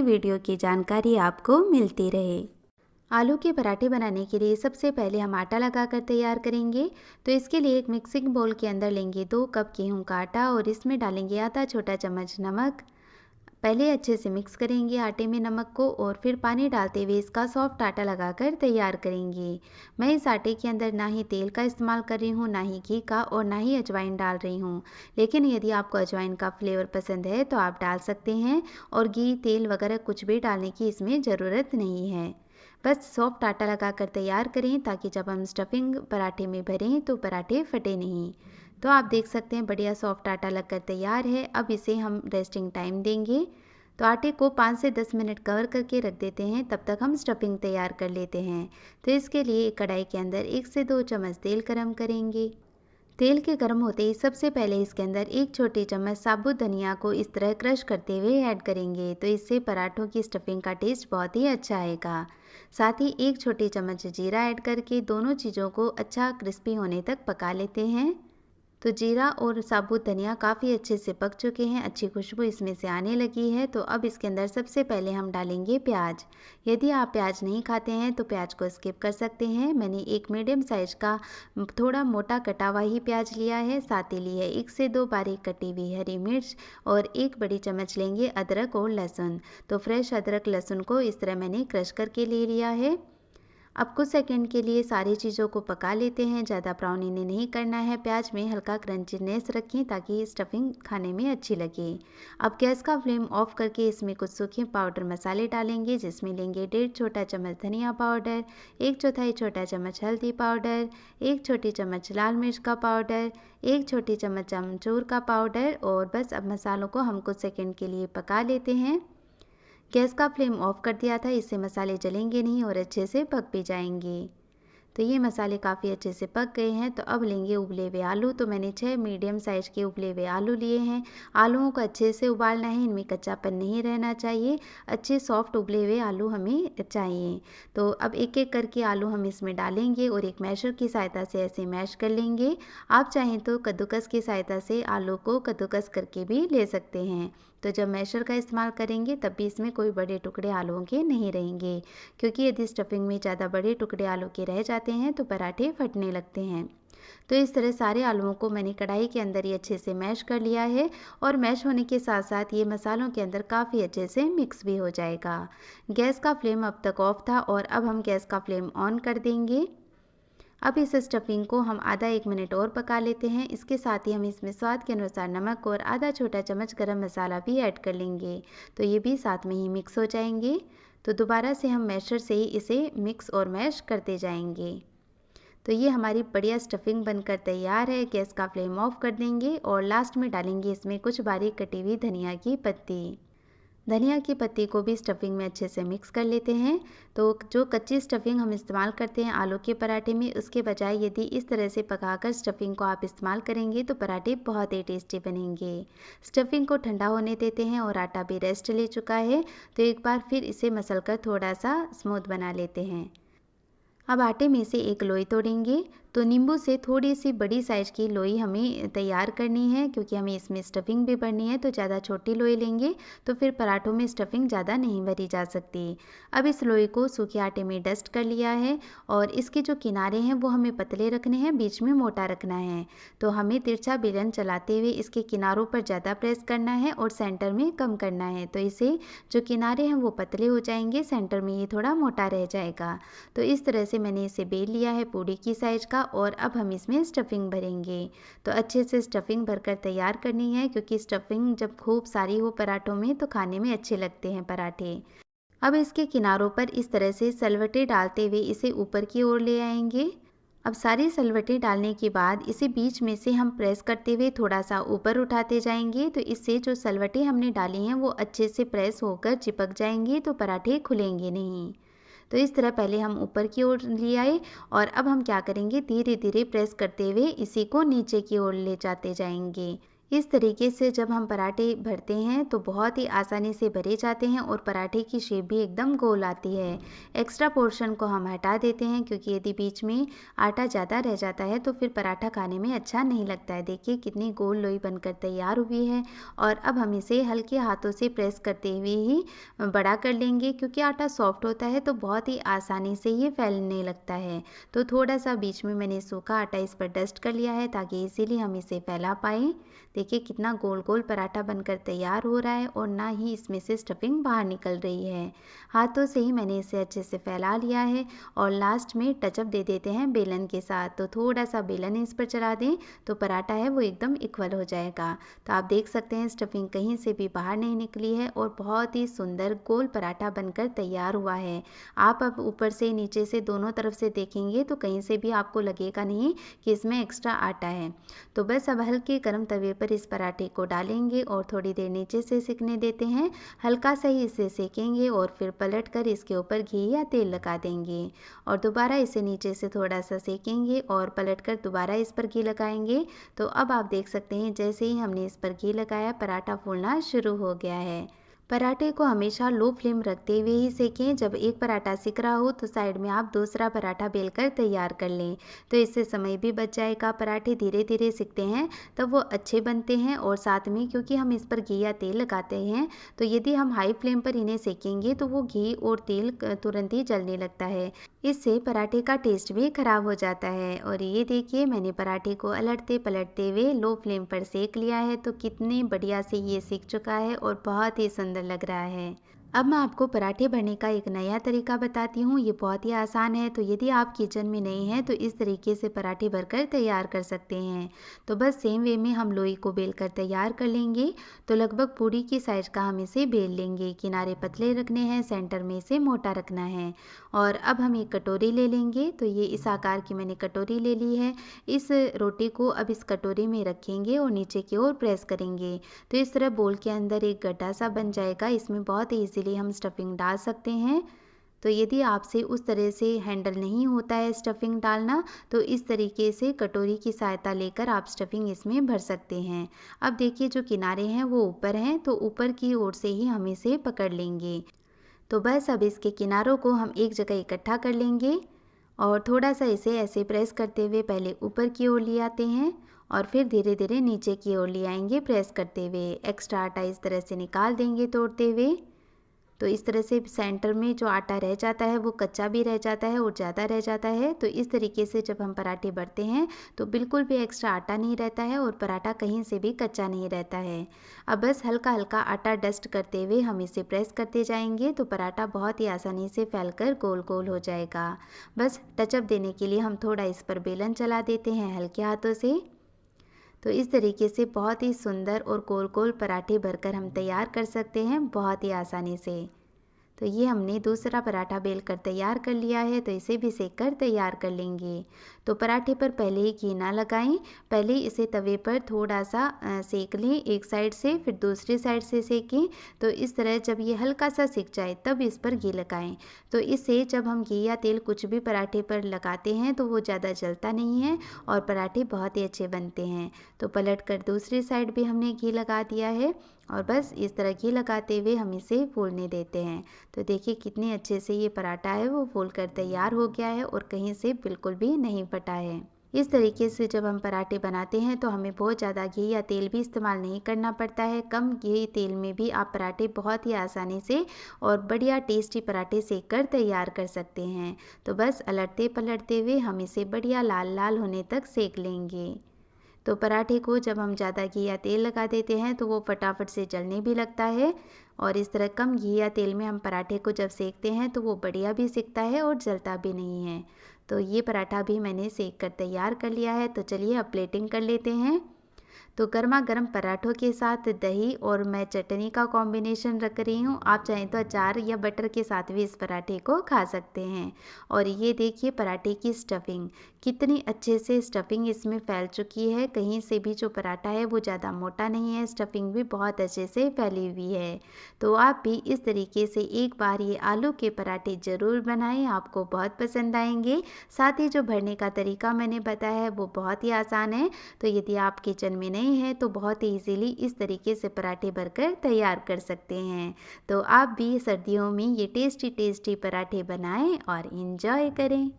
Video की जानकारी आपको मिलती रहे। आलू के पराठे बनाने के लिए सबसे पहले हम आटा लगाकर तैयार करेंगे। तो इसके लिए एक मिक्सिंग बोल के अंदर लेंगे 2 कप गेहूं का आटा और इसमें डालेंगे आधा छोटा चम्मच नमक। पहले अच्छे से मिक्स करेंगे आटे में नमक को और फिर पानी डालते हुए इसका सॉफ्ट आटा लगाकर तैयार करेंगे। मैं इस आटे के अंदर ना ही तेल का इस्तेमाल कर रही हूँ, ना ही घी का और ना ही अजवाइन डाल रही हूँ। लेकिन यदि आपको अजवाइन का फ्लेवर पसंद है तो आप डाल सकते हैं और घी तेल वगैरह कुछ भी डालने की इसमें ज़रूरत नहीं है। बस सॉफ्ट आटा लगाकर तैयार करें ताकि जब हम स्टफिंग पराठे में भरें तो पराठे फटे नहीं। तो आप देख सकते हैं बढ़िया सॉफ्ट आटा लगकर तैयार है। अब इसे हम रेस्टिंग टाइम देंगे। तो आटे को 5 से 10 मिनट कवर करके रख देते हैं, तब तक हम स्टफिंग तैयार कर लेते हैं। तो इसके लिए एक कढ़ाई के अंदर 1 से 2 चम्मच तेल गरम करेंगे। तेल के गर्म होते ही सबसे पहले इसके अंदर 1 छोटी चम्मच साबुत धनिया को इस तरह क्रश करते हुए ऐड करेंगे। तो इससे पराठों की स्टफिंग का टेस्ट बहुत ही अच्छा आएगा। साथ ही 1 छोटी चम्मच जीरा ऐड करके दोनों चीज़ों को अच्छा क्रिस्पी होने तक पका लेते हैं। तो जीरा और साबुत धनिया काफ़ी अच्छे से पक चुके हैं, अच्छी खुशबू इसमें से आने लगी है। तो अब इसके अंदर सबसे पहले हम डालेंगे प्याज। यदि आप प्याज नहीं खाते हैं तो प्याज को स्किप कर सकते हैं। मैंने एक मीडियम साइज का थोड़ा मोटा कटा हुआ ही प्याज लिया है। साथ ही ली है 1 से 2 बारीक कटी हुई हरी मिर्च और 1 बड़ी चम्मच लेंगे अदरक और लहसुन। तो फ्रेश अदरक लहसुन को इस तरह मैंने क्रश करके ले लिया है। अब कुछ सेकंड के लिए सारी चीज़ों को पका लेते हैं। ज़्यादा ब्राउन इन्हें नहीं करना है, प्याज में हल्का क्रंचीनेस रखें ताकि स्टफिंग खाने में अच्छी लगे। अब गैस का फ्लेम ऑफ करके इसमें कुछ सूखे पाउडर मसाले डालेंगे, जिसमें लेंगे 1.5 छोटा चम्मच धनिया पाउडर, 1/4 छोटा चम्मच हल्दी पाउडर, 1 छोटी चम्मच लाल मिर्च का पाउडर, 1 छोटी चम्मच अमचूर का पाउडर। और बस अब मसालों को हम कुछ सेकंड के लिए पका लेते हैं। गैस का फ्लेम ऑफ कर दिया था, इससे मसाले जलेंगे नहीं और अच्छे से पक भी जाएंगे। तो ये मसाले काफ़ी अच्छे से पक गए हैं। तो अब लेंगे उबले हुए आलू। तो मैंने 6 मीडियम साइज़ के उबले हुए आलू लिए हैं। आलूओं को अच्छे से उबालना है, इनमें कच्चापन नहीं रहना चाहिए। अच्छे सॉफ्ट उबले हुए आलू हमें चाहिए। तो अब एक एक करके आलू हम इसमें डालेंगे और एक मैशर की सहायता से ऐसे मैश कर लेंगे। आप चाहें तो कद्दूकस की सहायता से आलू को कद्दूकस करके भी ले सकते हैं। तो जब मैशर का इस्तेमाल करेंगे तब भी इसमें कोई बड़े टुकड़े आलूओं के नहीं रहेंगे, क्योंकि यदि स्टफिंग में ज़्यादा बड़े टुकड़े आलू के रह जाते हैं तो पराठे फटने लगते हैं। तो इस तरह सारे आलूओं को मैंने कढ़ाई के अंदर ही अच्छे से मैश कर लिया है और मैश होने के साथ साथ ये मसालों के अंदर काफ़ी अच्छे से मिक्स भी हो जाएगा। गैस का फ्लेम अब तक ऑफ था और अब हम गैस का फ्लेम ऑन कर देंगे। अब इस स्टफिंग को हम आधा 1 मिनट और पका लेते हैं। इसके साथ ही हम इसमें स्वाद के अनुसार नमक और आधा छोटा चम्मच गरम मसाला भी ऐड कर लेंगे। तो ये भी साथ में ही मिक्स हो जाएंगे। तो दोबारा से हम मैशर से ही इसे मिक्स और मैश करते जाएंगे। तो ये हमारी बढ़िया स्टफिंग बनकर तैयार है। गैस का फ्लेम ऑफ कर देंगे और लास्ट में डालेंगे इसमें कुछ बारीक कटी हुई धनिया की पत्ती। धनिया की पत्ती को भी स्टफिंग में अच्छे से मिक्स कर लेते हैं। तो जो कच्ची स्टफिंग हम इस्तेमाल करते हैं आलू के पराठे में, उसके बजाय यदि इस तरह से पकाकर स्टफिंग को आप इस्तेमाल करेंगे तो पराठे बहुत ही टेस्टी बनेंगे। स्टफिंग को ठंडा होने देते हैं और आटा भी रेस्ट ले चुका है। तो एक बार फिर इसे मसल कर थोड़ा सा स्मूथ बना लेते हैं। अब आटे में से एक लोई तोड़ेंगे। तो नींबू से थोड़ी सी बड़ी साइज़ की लोई हमें तैयार करनी है, क्योंकि हमें इसमें स्टफिंग भी भरनी है। तो ज़्यादा छोटी लोई लेंगे तो फिर पराठों में स्टफिंग ज़्यादा नहीं भरी जा सकती। अब इस लोई को सूखे आटे में डस्ट कर लिया है और इसके जो किनारे हैं वो हमें पतले रखने हैं, बीच में मोटा रखना है। तो हमें तिरछा बेलन चलाते हुए इसके किनारों पर ज़्यादा प्रेस करना है और सेंटर में कम करना है। तो इसे जो किनारे हैं वो पतले हो जाएंगे, सेंटर में ये थोड़ा मोटा रह जाएगा। तो इस तरह से मैंने इसे बेल लिया है पूड़ी की साइज का और अब हम इसमें स्टफिंग भरेंगे। तो अच्छे से स्टफिंग भरकर तैयार करनी है, क्योंकि स्टफिंग जब खूब सारी हो पराठों में तो खाने में अच्छे लगते हैं पराठे। अब इसके किनारों पर इस तरह से सलवटें डालते हुए इसे ऊपर की ओर ले आएंगे। अब सारी सलवटें डालने के बाद इसे बीच में से हम प्रेस करते हुए थोड़ा सा ऊपर उठाते जाएंगे। तो इससे जो सलवटें हमने डाली हैं वो अच्छे से प्रेस होकर चिपक जाएंगी, तो पराठे खुलेंगे नहीं। तो इस तरह पहले हम ऊपर की ओर ले आए और अब हम क्या करेंगे, धीरे धीरे प्रेस करते हुए इसी को नीचे की ओर ले जाते जाएंगे। इस तरीके से जब हम पराठे भरते हैं तो बहुत ही आसानी से भरे जाते हैं और पराठे की शेप भी एकदम गोल आती है। एक्स्ट्रा पोर्शन को हम हटा देते हैं क्योंकि यदि बीच में आटा ज़्यादा रह जाता है तो फिर पराठा खाने में अच्छा नहीं लगता है। देखिए कितनी गोल लोई बनकर तैयार हुई है और अब हम इसे हल्के हाथों से प्रेस करते हुए ही बड़ा कर लेंगे क्योंकि आटा सॉफ्ट होता है तो बहुत ही आसानी से ये फैलने लगता है। तो थोड़ा सा बीच में मैंने सूखा आटा इस पर डस्ट कर लिया है ताकि इजीली हम इसे फैला पाएँ। देखिए कितना गोल गोल पराठा बनकर तैयार हो रहा है और ना ही इसमें से स्टफिंग बाहर निकल रही है। हाथों से ही मैंने इसे अच्छे से फैला लिया है और लास्ट में टचअप दे देते हैं बेलन के साथ। तो थोड़ा सा बेलन इस पर चला दें तो पराठा है वो एकदम इक्वल हो जाएगा। तो आप देख सकते हैं स्टफिंग कहीं से भी बाहर नहीं निकली है और बहुत ही सुंदर गोल पराठा बनकर तैयार हुआ है। आप अब ऊपर से नीचे से दोनों तरफ से देखेंगे तो कहीं से भी आपको लगेगा नहीं कि इसमें एक्स्ट्रा आटा है। तो बस अब हल्के गर्म तवे पर इस पराठे को डालेंगे और थोड़ी देर नीचे से सिकने देते हैं। हल्का सा ही इसे सेकेंगे और फिर पलट कर इसके ऊपर घी या तेल लगा देंगे और दोबारा इसे नीचे से थोड़ा सा सेकेंगे और पलट कर दोबारा इस पर घी लगाएंगे। तो अब आप देख सकते हैं जैसे ही हमने इस पर घी लगाया पराठा फूलना शुरू हो गया है। पराठे को हमेशा लो फ्लेम रखते हुए ही सेकें। जब एक पराठा सिक रहा हो तो साइड में आप दूसरा पराठा बेलकर तैयार कर लें। तो इससे समय भी बच जाएगा। पराठे धीरे धीरे सिकते हैं तब वो अच्छे बनते हैं और साथ में क्योंकि हम इस पर घी या तेल लगाते हैं तो यदि हम हाई फ्लेम पर इन्हें सेकेंगे तो वो घी और तेल तुरंत ही जलने लगता है। इससे पराठे का टेस्ट भी खराब हो जाता है। और ये देखिए मैंने पराठे को अलटते पलटते हुए लो फ्लेम पर सेक लिया है तो कितने बढ़िया से ये सिक चुका है और बहुत ही सुंदर लग रहा है। अब मैं आपको पराठे भरने का एक नया तरीका बताती हूँ। ये बहुत ही आसान है। तो यदि आप किचन में नहीं हैं तो इस तरीके से पराठे भरकर तैयार कर सकते हैं। तो बस सेम वे में हम लोई को बेलकर तैयार कर लेंगे। तो लगभग पूरी की साइज का हम इसे बेल लेंगे। किनारे पतले रखने हैं, सेंटर में इसे मोटा रखना है। और अब हम एक कटोरी ले लेंगे। तो ये इस आकार की मैंने कटोरी ले ली है। इस रोटी को अब इस कटोरी में रखेंगे और नीचे की ओर प्रेस करेंगे। तो इस तरह बोल के अंदर एक गड्ढा सा बन जाएगा। इसमें बहुत इजीली हम स्टफिंग डाल सकते हैं। तो यदि आपसे उस तरह से हैंडल नहीं होता है स्टफिंग डालना तो इस तरीके से कटोरी की सहायता लेकर आप स्टफिंग इसमें भर सकते हैं। अब देखिए जो किनारे हैं वो ऊपर हैं तो ऊपर की ओर से ही हम इसे पकड़ लेंगे। तो बस अब इसके किनारों को हम एक जगह इकट्ठा कर लेंगे और थोड़ा सा इसे ऐसे प्रेस करते हुए पहले ऊपर की ओर ले आते हैं और फिर धीरे धीरे नीचे की ओर ले आएंगे प्रेस करते हुए। एक्स्ट्रा आटा इस तरह से निकाल देंगे तोड़ते हुए। तो इस तरह से सेंटर में जो आटा रह जाता है वो कच्चा भी रह जाता है और ज़्यादा रह जाता है। तो इस तरीके से जब हम पराठे भरते हैं तो बिल्कुल भी एक्स्ट्रा आटा नहीं रहता है और पराठा कहीं से भी कच्चा नहीं रहता है। अब बस हल्का हल्का आटा डस्ट करते हुए हम इसे प्रेस करते जाएंगे तो पराठा बहुत ही आसानी से फैलकर गोल गोल हो जाएगा। बस टचअप देने के लिए हम थोड़ा इस पर बेलन चला देते हैं हल्के हाथों से। तो इस तरीके से बहुत ही सुंदर और गोल गोल पराठे भरकर हम तैयार कर सकते हैं बहुत ही आसानी से। तो ये हमने दूसरा पराठा बेलकर तैयार कर लिया है तो इसे भी सेक कर तैयार कर लेंगे। तो पराठे पर पहले ही घी ना लगाएं, पहले इसे तवे पर थोड़ा सा सेक लें एक साइड से, फिर दूसरी साइड से सेकें। तो इस तरह जब ये हल्का सा सिक जाए तब इस पर घी लगाएं। तो इससे जब हम घी या तेल कुछ भी पराठे पर लगाते हैं तो वो ज़्यादा जलता नहीं है और पराठे बहुत ही अच्छे बनते हैं। तो पलट कर दूसरी साइड भी हमने घी लगा दिया है और बस इस तरह घी लगाते हुए हम इसे फूलने देते हैं। तो देखिए कितने अच्छे से ये पराठा है वो फूल कर तैयार हो गया है और कहीं से बिल्कुल भी नहीं फटा है। इस तरीके से जब हम पराठे बनाते हैं तो हमें बहुत ज़्यादा घी या तेल भी इस्तेमाल नहीं करना पड़ता है। कम घी तेल में भी आप पराठे बहुत ही आसानी से और बढ़िया टेस्टी पराठे सेक कर तैयार कर सकते हैं। तो बस अलटते पलटते हुए हम इसे बढ़िया लाल लाल होने तक सेक लेंगे। तो पराठे को जब हम ज़्यादा घी या तेल लगा देते हैं तो वो फटाफट से जलने भी लगता है और इस तरह कम घी या तेल में हम पराठे को जब सेकते हैं तो वो बढ़िया भी सिकता है और जलता भी नहीं है। तो ये पराठा भी मैंने सेक कर तैयार कर लिया है। तो चलिए अब प्लेटिंग कर लेते हैं। तो गर्मा गर्म पराठों के साथ दही और मैं चटनी का कॉम्बिनेशन रख रही हूँ। आप चाहें तो अचार या बटर के साथ भी इस पराठे को खा सकते हैं। और ये देखिए पराठे की स्टफिंग कितनी अच्छे से स्टफिंग इसमें फैल चुकी है। कहीं से भी जो पराठा है वो ज़्यादा मोटा नहीं है, स्टफिंग भी बहुत अच्छे से फैली हुई है। तो आप भी इस तरीके से एक बार ये आलू के पराठे ज़रूर बनाएं, आपको बहुत पसंद आएंगे। साथ ही जो भरने का तरीका मैंने बताया है वो बहुत ही आसान है। तो यदि आप किचन में नहीं नए हैं तो बहुत ही इजीली इस तरीके से पराठे भरकर तैयार कर सकते हैं। तो आप भी सर्दियों में ये टेस्टी टेस्टी पराठे बनाएं और इंजॉय करें।